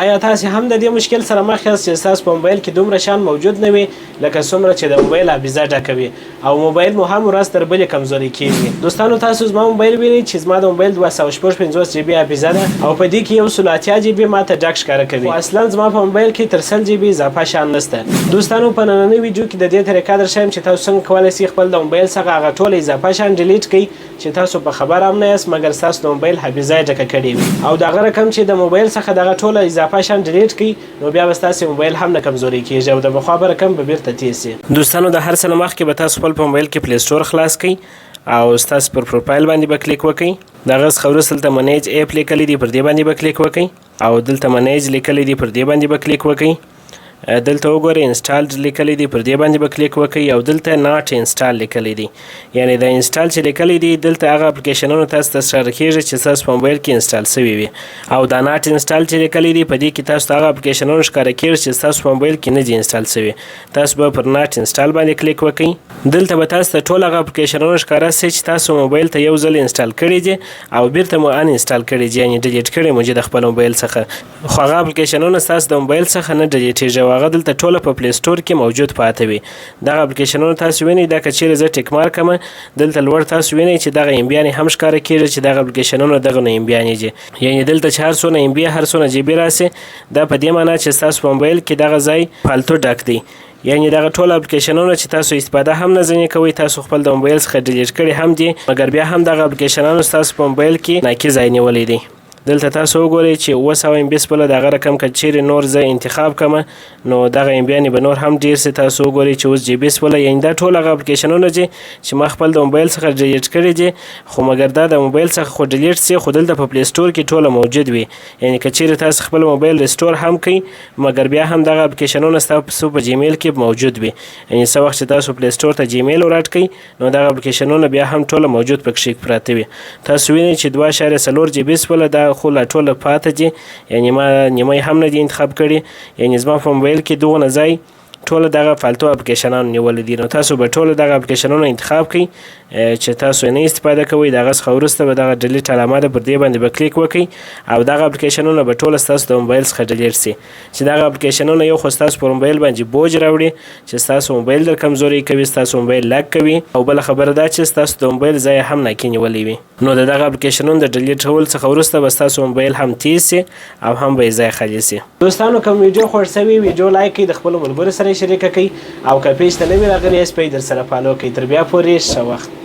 آیا تاسې هم د دې مشکل سره مخ یاست چې ستاسو په موبایل کې دومره شیان موجود نه وي لکه څومره چې د موبایل حافظه ډکه وي او موبایل مو هم ورځ تر بلې کمزوري کیږي؟ دوستانو تاسو زما موبایل وینئ چې زما د موبایل 256 جی بي حافظه ده او په دې کې 180 جی بي ماته ډک ښکاره کوي، خو اصلا زما په موبایل کې تر 100 جی بي اضافه شیان نشته. دوستانو په نننۍ ویډیو کې د دې طریقه درښیم چې تاسو څنګه کولی شئ خپل د موبایل څخه هغه ټول اضافه شیان ډیلیټ کړئ چې تاسو په خبر هم نه یاست مګر ستاسو د موبایل حافظه یې ډکه کړې وي، او دغه رقم چې د موبایل څخه دغه ټوله اضافه شیان ډیلیټ کړئ نو بیا به ستاسو موبایل هم نه کمزوري کیږي او د پخوا به رقم به بیرته تېز شي. دوستانو د هر څه نه مخکې به تاسو خپل په موبایل کې پلی سټور خلاص کړئ او ستاسو پر پروفایل باندې به کلیک وکړئ. دغه څخه وروسته دلته منیج ایپ لیکلی دی پر دې باندې به کلیک وکړئ او دلته منیج لیکلی دی پر دې باندې به کلیک وکړئ. دلته وګورئ انسټالډ لیکلی دی پر دې باندې به کلیک وکړئ او دلته ناټ انسټال لیکلی دی، یعنی د انسټال چې لیکلی دی دلته هغه اپلیکیشنونه تاسو ته ښکاره کیږي چې ستاسو په موبایل کې انسټال سوي وي، او دا ناټ انسټال چې لیکلی دی په دې کې تاسو ته هغه اپلیکیشنونه ښکاره کیږي چې ستاسو په موبایل کې نه دي انسټال سوي. تاسو به پر ناټ انسټال باندې کلیک وکړئ. دلته به تاسو ته ټول هغه اپلیکیشنونه ښکاره سي چې تاسو موبایل ته یو ځل انسټال کړي دي او بیرته مو ان انسټال کړي دي، یعنی ډیلیټ کړي مو د خپل موبایل څخه، خو هغه اپلیکیشنونه ستاسو د موبایل څخه نه ډیلیټیږي او هغه دلته ټوله په پلی سټور کې موجود پاته وي. دغه اپلیکیشنونه تاسو وینئ، دا که چیرې زه ټیک مارک کړم دلته لوړ تاسو وینئ چې دغه ام بیانې هم ښکاره کیږي چې دغه اپلیکیشنونه دغه نو ام بیانې دي، یعنی دلته چې هر څونه ام بي هر څونه جی بي راسي دا په دې معنی چې ستاسو په موبایل کې دغه ځای فالتو ډک دی، یعنی دغه ټول اپلیکیشنونه چې تاسو استفاده هم نه ځینې کوئ تاسو خپل د موبایل څخه ډیلیټ کړي هم دي مګر بیا هم دغه اپلیکیشنانو ستاسو په موبایل کې ناکي ځای نیولی دی. دلته تاسو وګورئ چې 700 ام بي سپله دغه رقم که چیرې نور زه انتخاب کړم نو دغه ام بیانې به نور هم ډېر سي. تاسو وګورئ چې اوس جی بي سپله، یعنې دا ټول هغه اپلیکیشنونه دي چې ما خپل د موبایل څخه ډیلیټ کړي دي، خو مګر دا د موبایل څخه خو ډیلیټ سي خو دلته په پلی سټور کې ټوله موجود وي، یعنې که چیرې تاسو خپل موبایل ریسټور هم کړئ مګر بیا هم دغه اپلیکیشنونه ستاسو په جیمیل کې موجود وي، یعنې څه وخت چې تاسو پلی سټور ته جیمیل وراټ کړئ نو دغه اپلیکیشنونه بیا هم ټوله موجود پکښې پراته وي. تاسو وینئ چې 2.4 جی بي سپله دا خو لا ټوله پاته دي، یعنی ما نیمه هم نه دي انتخاب کړي، یعنی زما په موبایل کې دغونه ځای ټول دغه فالتو اپلیکیشنانو نیولي دي. نو تاسو به ټول دغه اپلیکیشنونه انتخاب کړئ چې تاسو یې نه استفاده کوئ. دغه څخه وروسته به دغه ډیلیټ علامه ده پر دې باندې به کلیک وکړئ او دغه اپلیکیشنونه به ټوله ستاسو د موبایل څخه ډیلیټ سي، چې دغه اپلیکیشنونه یو خو ستاسو پر موبایل باندې بوج راوړي چې ستاسو موبایل در کمزوري کوي، ستاسو موبایل لاک کوي، او بله خبره دا چې ستاسو د موبایل ځای هم ناکي نیولی وي. نو د دغه اپلیکیشنونو د ډیلیټ څخه وروسته به ستاسو موبایل هم تیز سي او هم به یې ځای خالي سي. دوستانو کوم ویډیو خوښ سوي ویډیو لایک کړئ، د خپلو ملګرو سره یې شریکه کړئ او که پیج ته نوي راغلي یاست په یې در سره فالو کړئ. تر بیا پورې ښه وخت.